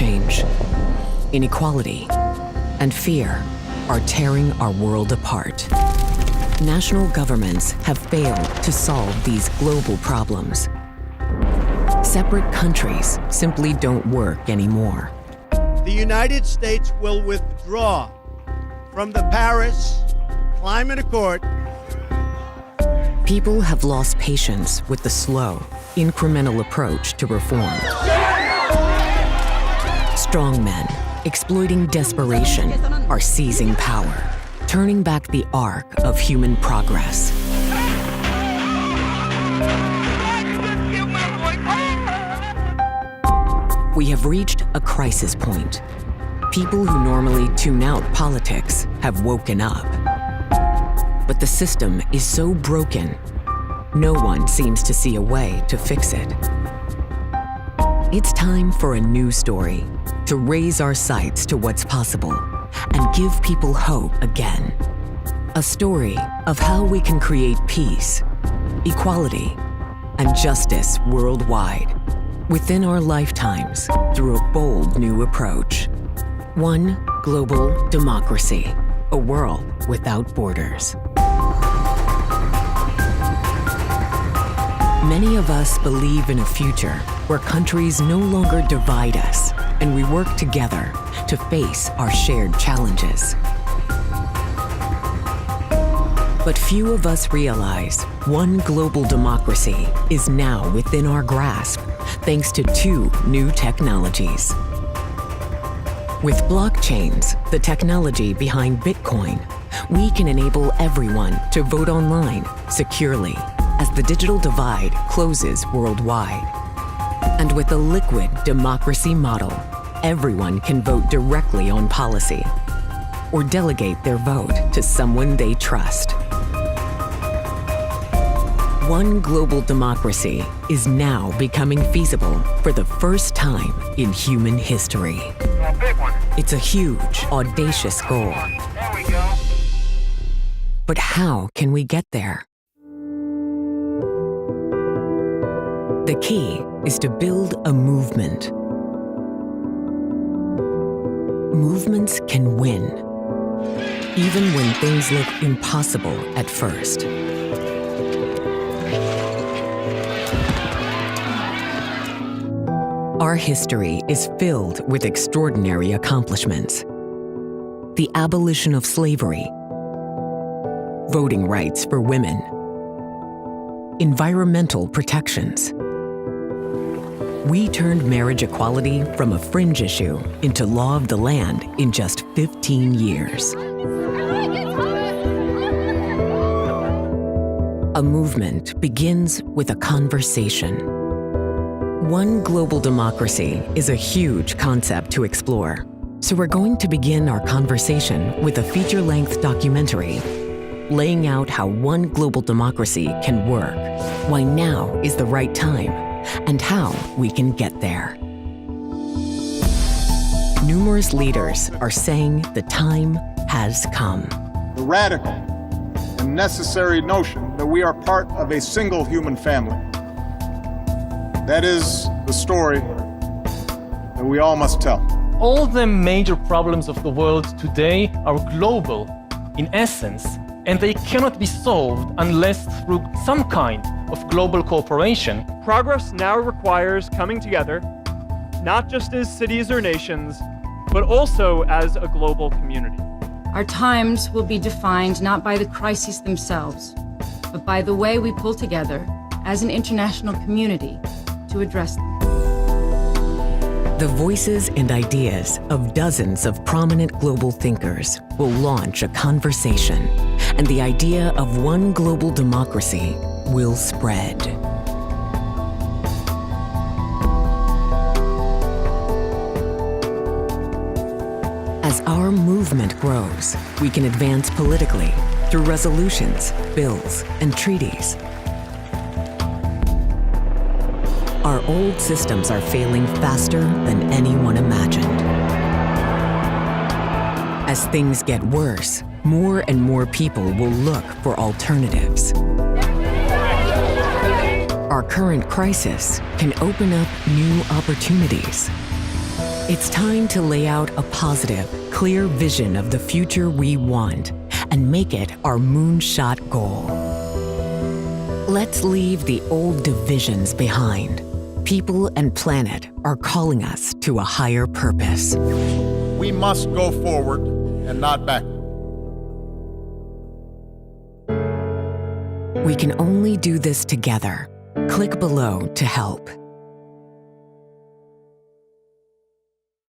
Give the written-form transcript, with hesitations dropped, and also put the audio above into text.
change, inequality, and fear are tearing our world apart. National governments have failed to solve these global problems. Separate countries simply don't work anymore. The United States will withdraw from the Paris Climate Accord. People have lost patience with the slow, incremental approach to reform. Strong men, exploiting desperation, are seizing power, turning back the arc of human progress. We have reached a crisis point. People who normally tune out politics have woken up. But the system is so broken, no one seems to see a way to fix it. It's time for a new story, to raise our sights to what's possible and give people hope again. A story of how we can create peace, equality, and justice worldwide within our lifetimes through a bold new approach. One global democracy, a world without borders. Many of us believe in a future where countries no longer divide us and we work together to face our shared challenges. But few of us realize one global democracy is now within our grasp thanks to two new technologies. With blockchains, the technology behind Bitcoin, we can enable everyone to vote online securely as the digital divide closes worldwide. And with a liquid democracy model, everyone can vote directly on policy or delegate their vote to someone they trust. One global democracy is now becoming feasible for the first time in human history. It's a huge, audacious goal. There we go. But how can we get there? The key is to build a movement. Movements can win, even when things look impossible at first. Our history is filled with extraordinary accomplishments. The abolition of slavery, voting rights for women, environmental protections. We turned marriage equality from a fringe issue into law of the land in just 15 years. A movement begins with a conversation. One global democracy is a huge concept to explore, so we're going to begin our conversation with a feature-length documentary laying out how one global democracy can work, why now is the right time, and how we can get there. Numerous leaders are saying the time has come. The radical and necessary notion that we are part of a single human family. That is the story that we all must tell. All the major problems of the world today are global in essence, and they cannot be solved unless through some kind of global cooperation. Progress now requires coming together, not just as cities or nations, but also as a global community. Our times will be defined not by the crises themselves, but by the way we pull together as an international community to address them. The voices and ideas of dozens of prominent global thinkers will launch a conversation, and the idea of one global democracy will spread. As our movement grows, we can advance politically through resolutions, bills, and treaties. Our old systems are failing faster than anyone imagined. As things get worse, more and more people will look for alternatives. Our current crisis can open up new opportunities. It's time to lay out a positive, clear vision of the future we want and make it our moonshot goal. Let's leave the old divisions behind. People and planet are calling us to a higher purpose. We must go forward and not backward. We can only do this together. Click below to help.